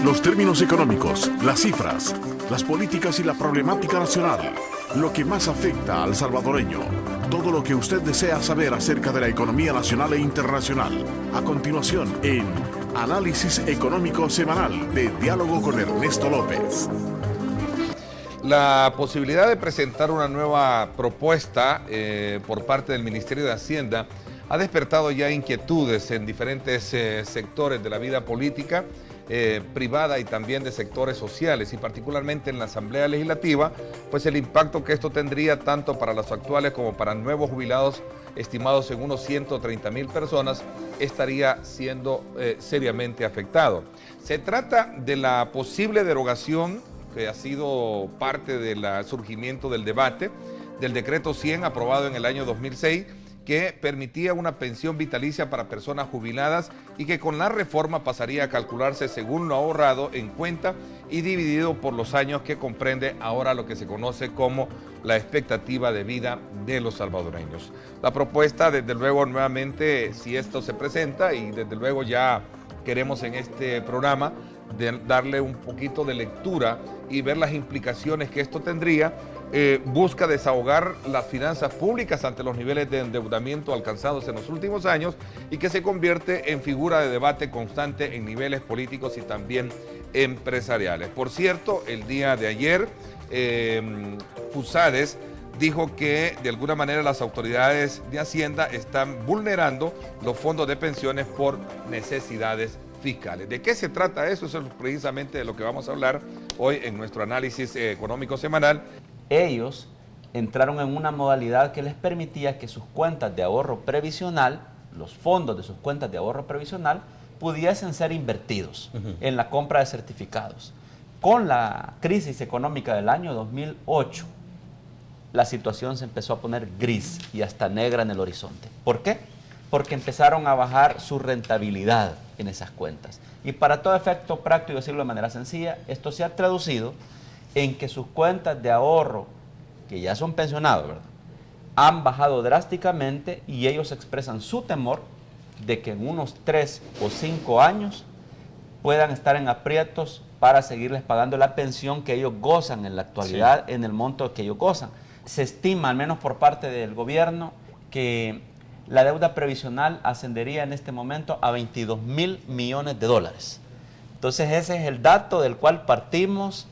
Los términos económicos, las cifras, las políticas y la problemática nacional, lo que más afecta al salvadoreño, todo lo que usted desea saber acerca de la economía nacional e internacional. A continuación, en Análisis Económico Semanal de Diálogo con Ernesto López. La posibilidad de presentar una nueva propuesta por parte del Ministerio de Hacienda ha despertado ya inquietudes en diferentes sectores de la vida política, privada y también de sectores sociales, y particularmente en la Asamblea Legislativa, pues el impacto que esto tendría tanto para los actuales como para nuevos jubilados, estimados en unos 130,000 personas, estaría siendo seriamente afectado. Se trata de la posible derogación que ha sido parte del surgimiento del debate del decreto 100 aprobado en el año 2006, que permitía una pensión vitalicia para personas jubiladas y que con la reforma pasaría a calcularse según lo ahorrado en cuenta y dividido por los años que comprende ahora lo que se conoce como la expectativa de vida de los salvadoreños. La propuesta, desde luego, nuevamente, si esto se presenta, y desde luego ya queremos en este programa darle un poquito de lectura y ver las implicaciones que esto tendría, busca desahogar las finanzas públicas ante los niveles de endeudamiento alcanzados en los últimos años y que se convierte en figura de debate constante en niveles políticos y también empresariales. Por cierto, el día de ayer, Fusades dijo que de alguna manera las autoridades de Hacienda están vulnerando los fondos de pensiones por necesidades fiscales. ¿De qué se trata eso? Eso es precisamente de lo que vamos a hablar hoy en nuestro análisis económico semanal. Ellos entraron en una modalidad que les permitía que sus cuentas de ahorro previsional, los fondos de sus cuentas de ahorro previsional, pudiesen ser invertidos en la compra de certificados. Con la crisis económica del año 2008, la situación se empezó a poner gris y hasta negra en el horizonte. ¿Por qué? Porque empezaron a bajar su rentabilidad en esas cuentas. Y para todo efecto práctico, y decirlo de manera sencilla, esto se ha traducido en que sus cuentas de ahorro, que ya son pensionados, ¿verdad?, han bajado drásticamente, y ellos expresan su temor de que en unos 3 o 5 años puedan estar en aprietos para seguirles pagando la pensión que ellos gozan en la actualidad, sí, en el monto que ellos gozan. Se estima, al menos por parte del gobierno, que la deuda previsional ascendería en este momento a $22,000 millones. Entonces ese es el dato del cual partimos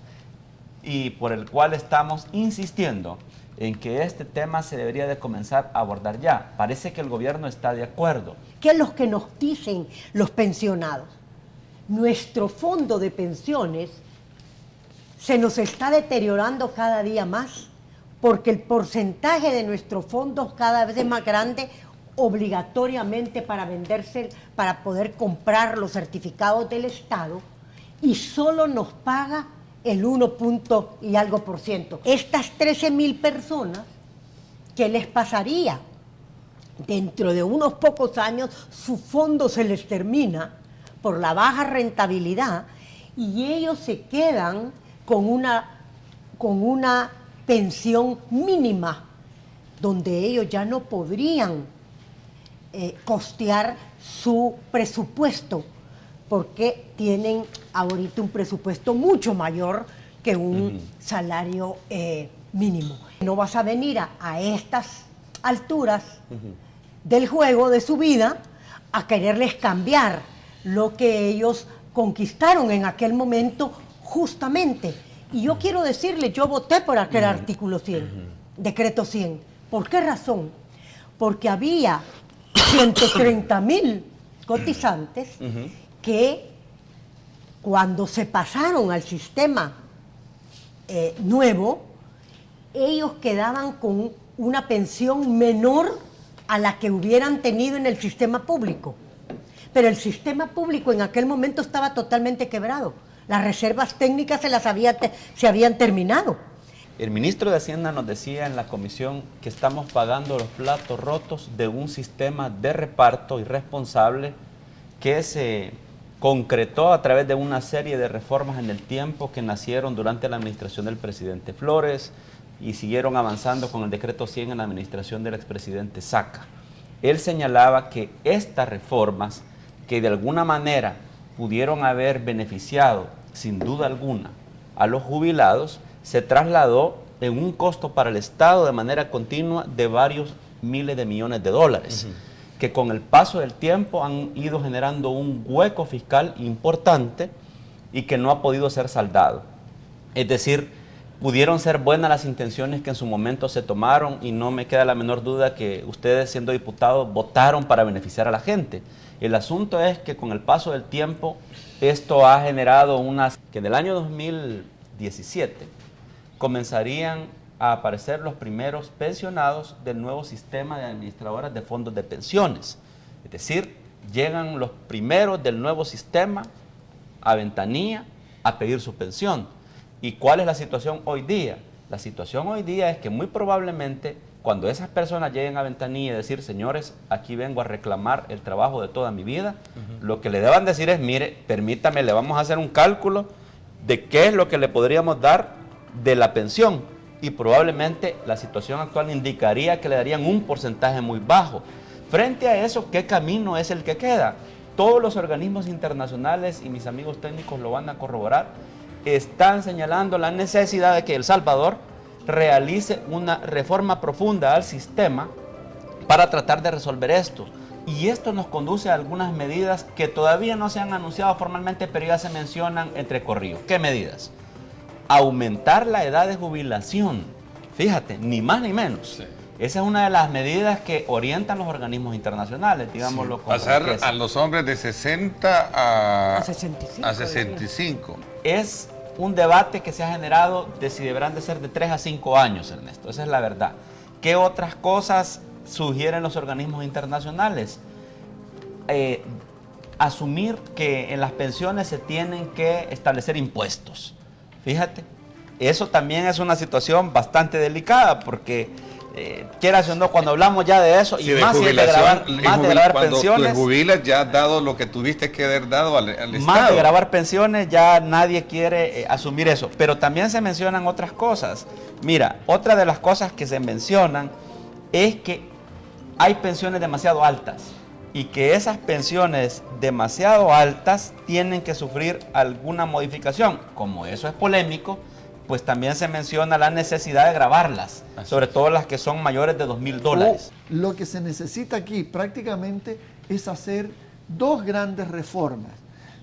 y por el cual estamos insistiendo en que este tema se debería de comenzar a abordar ya. Parece que el gobierno está de acuerdo. ¿Qué es lo que nos dicen los pensionados? Nuestro fondo de pensiones se nos está deteriorando cada día más porque el porcentaje de nuestros fondos cada vez es más grande, obligatoriamente para venderse, para poder comprar los certificados del Estado, y solo nos paga el 1 punto y algo por ciento. Estas 13,000 personas, ¿qué les pasaría? Dentro de unos pocos años su fondo se les termina por la baja rentabilidad y ellos se quedan con una pensión mínima donde ellos ya no podrían costear su presupuesto, porque tienen ahorita un presupuesto mucho mayor que un salario mínimo. No vas a venir a estas alturas del juego de su vida a quererles cambiar lo que ellos conquistaron en aquel momento justamente. Y yo quiero decirles, yo voté por aquel artículo 100, decreto 100. ¿Por qué razón? Porque había 130,000 cotizantes que cuando se pasaron al sistema nuevo, ellos quedaban con una pensión menor a la que hubieran tenido en el sistema público. Pero el sistema público en aquel momento estaba totalmente quebrado. Las reservas técnicas se habían terminado. El ministro de Hacienda nos decía en la comisión que estamos pagando los platos rotos de un sistema de reparto irresponsable que se concretó a través de una serie de reformas en el tiempo que nacieron durante la administración del presidente Flores y siguieron avanzando con el decreto 100 en la administración del expresidente Saca. Él señalaba que estas reformas, que de alguna manera pudieron haber beneficiado sin duda alguna a los jubilados, se trasladó en un costo para el Estado de manera continua de varios miles de millones de dólares, que con el paso del tiempo han ido generando un hueco fiscal importante y que no ha podido ser saldado. Es decir, pudieron ser buenas las intenciones que en su momento se tomaron y no me queda la menor duda que ustedes, siendo diputados, votaron para beneficiar a la gente. El asunto es que con el paso del tiempo esto ha generado que en el año 2017 comenzarían a aparecer los primeros pensionados del nuevo sistema de administradoras de fondos de pensiones. Es decir, llegan los primeros del nuevo sistema a ventanilla a pedir su pensión. ¿Y cuál es la situación hoy día? La situación hoy día es que muy probablemente cuando esas personas lleguen a ventanilla y decir, señores, aquí vengo a reclamar el trabajo de toda mi vida, lo que le deban decir es, mire, permítame, le vamos a hacer un cálculo de qué es lo que le podríamos dar de la pensión. Y probablemente la situación actual indicaría que le darían un porcentaje muy bajo. Frente a eso, ¿qué camino es el que queda? Todos los organismos internacionales, y mis amigos técnicos lo van a corroborar, están señalando la necesidad de que El Salvador realice una reforma profunda al sistema para tratar de resolver esto. Y esto nos conduce a algunas medidas que todavía no se han anunciado formalmente, pero ya se mencionan entre corridos. ¿Qué medidas? Aumentar la edad de jubilación. Fíjate, ni más ni menos. Sí. Esa es una de las medidas que orientan los organismos internacionales, digámoslo con pasar franqueza. A los hombres de 60 a 65. A 65. Es un debate que se ha generado de si deberán de ser de 3 a 5 años, Ernesto. Esa es la verdad. ¿Qué otras cosas sugieren los organismos internacionales? Asumir que en las pensiones se tienen que establecer impuestos. Fíjate, eso también es una situación bastante delicada porque, quieras o no, cuando hablamos ya de eso, sí, y de más si es de grabar pensiones. Cuando te jubilas ya has dado lo que tuviste que haber dado al Estado. Más de grabar pensiones ya nadie quiere asumir eso. Pero también se mencionan otras cosas. Mira, otra de las cosas que se mencionan es que hay pensiones demasiado altas. Y que esas pensiones demasiado altas tienen que sufrir alguna modificación. Como eso es polémico, pues también se menciona la necesidad de gravarlas, sobre todo las que son mayores de $2,000. Lo que se necesita aquí prácticamente es hacer dos grandes reformas.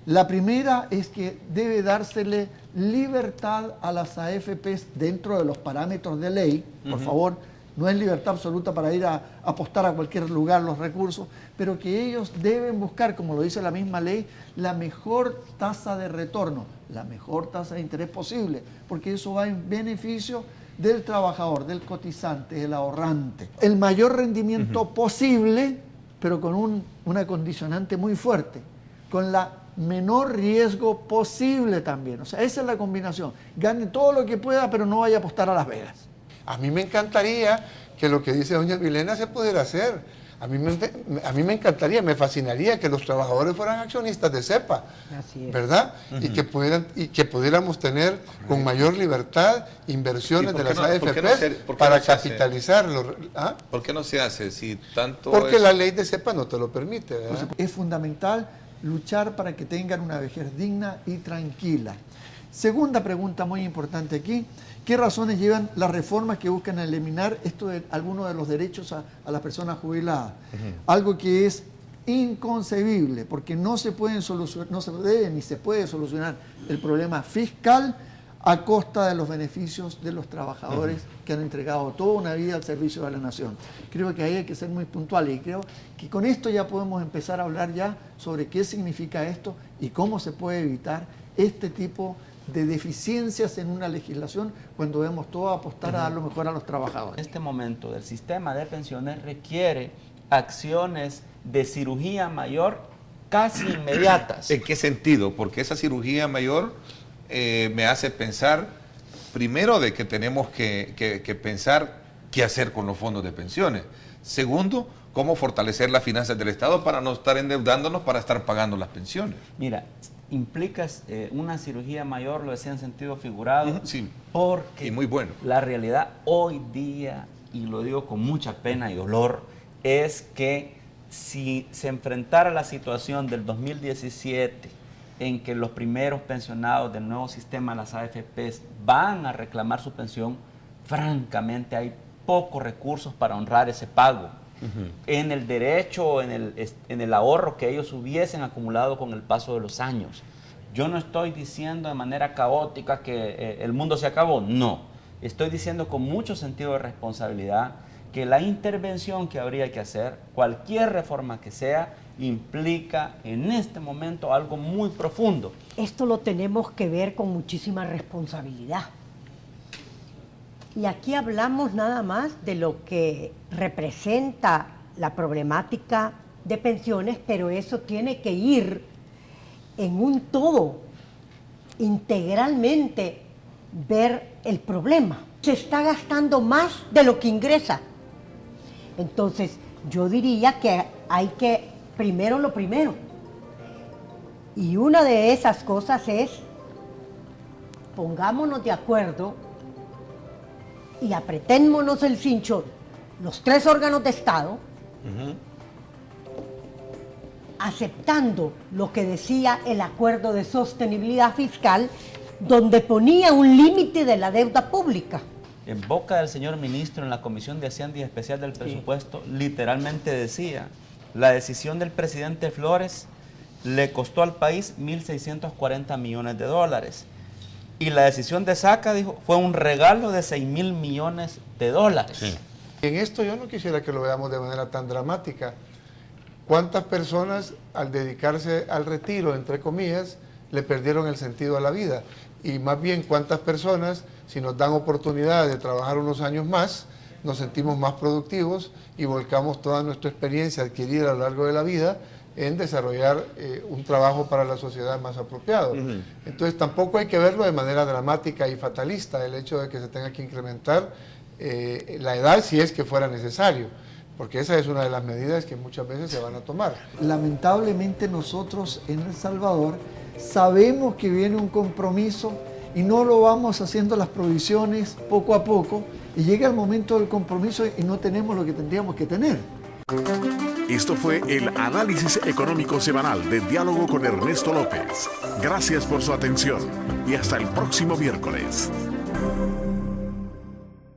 La primera es que debe dársele libertad a las AFPs dentro de los parámetros de ley, por favor. No es libertad absoluta para ir a apostar a cualquier lugar los recursos, pero que ellos deben buscar, como lo dice la misma ley, la mejor tasa de retorno, la mejor tasa de interés posible, porque eso va en beneficio del trabajador, del cotizante, del ahorrante. El mayor rendimiento posible, pero con una condicionante muy fuerte, con la menor riesgo posible también. O sea, esa es la combinación. Gane todo lo que pueda, pero no vaya a apostar a Las Vegas. A mí me encantaría que lo que dice doña Vilena se pudiera hacer. A mí me encantaría, me fascinaría que los trabajadores fueran accionistas de CEPA, Así es. ¿verdad? Y que pudiéramos tener con mayor libertad inversiones de las AFP para capitalizarlo. ¿Ah? ¿Por qué no se hace si tanto Porque es... la ley de CEPA no te lo permite, ¿verdad? Entonces, es fundamental luchar para que tengan una vejez digna y tranquila. Segunda pregunta muy importante aquí. ¿Qué razones llevan las reformas que buscan eliminar algunos de los derechos a las personas jubiladas? Algo que es inconcebible, porque no se debe ni se puede solucionar el problema fiscal a costa de los beneficios de los trabajadores que han entregado toda una vida al servicio de la nación. Creo que ahí hay que ser muy puntuales y creo que con esto ya podemos empezar a hablar ya sobre qué significa esto y cómo se puede evitar este tipo de deficiencias en una legislación cuando vemos todo apostar a dar lo mejor a los trabajadores. En este momento del sistema de pensiones requiere acciones de cirugía mayor casi inmediatas. ¿En qué sentido? Porque esa cirugía mayor me hace pensar, primero, de que tenemos que pensar qué hacer con los fondos de pensiones. Segundo, cómo fortalecer las finanzas del Estado para no estar endeudándonos para estar pagando las pensiones. Mira, implica una cirugía mayor, lo decía en sentido figurado, sí, porque y muy bueno. La realidad hoy día, y lo digo con mucha pena y dolor, es que si se enfrentara la situación del 2017 en que los primeros pensionados del nuevo sistema, las AFPs, van a reclamar su pensión, francamente hay pocos recursos para honrar ese pago. En el derecho, en el ahorro que ellos hubiesen acumulado con el paso de los años. Yo no estoy diciendo de manera caótica que el mundo se acabó, no. Estoy diciendo con mucho sentido de responsabilidad que la intervención que habría que hacer, cualquier reforma que sea, implica en este momento algo muy profundo. Esto lo tenemos que ver con muchísima responsabilidad. Y aquí hablamos nada más de lo que representa la problemática de pensiones, pero eso tiene que ir en un todo, integralmente ver el problema. Se está gastando más de lo que ingresa. Entonces, yo diría que hay que, primero lo primero. Y una de esas cosas es, pongámonos de acuerdo y apretémonos el cincho, los tres órganos de Estado, aceptando lo que decía el acuerdo de sostenibilidad fiscal, donde ponía un límite de la deuda pública. En boca del señor ministro en la Comisión de Hacienda y Especial del Presupuesto, literalmente decía, la decisión del presidente Flores le costó al país 1.640 millones de dólares. Y la decisión de Saca, dijo, fue un regalo de 6.000 millones de dólares. Sí. En esto yo no quisiera que lo veamos de manera tan dramática. ¿Cuántas personas al dedicarse al retiro, entre comillas, le perdieron el sentido a la vida? Y más bien, ¿cuántas personas, si nos dan oportunidad de trabajar unos años más, nos sentimos más productivos y volcamos toda nuestra experiencia adquirida a lo largo de la vida en desarrollar un trabajo para la sociedad más apropiado? Entonces tampoco hay que verlo de manera dramática y fatalista el hecho de que se tenga que incrementar la edad si es que fuera necesario, porque esa es una de las medidas que muchas veces se van a tomar. Lamentablemente nosotros en El Salvador sabemos que viene un compromiso y no lo vamos haciendo las provisiones poco a poco y llega el momento del compromiso y no tenemos lo que tendríamos que tener. Esto fue el análisis económico semanal de Diálogo con Ernesto López. Gracias por su atención y hasta el próximo miércoles.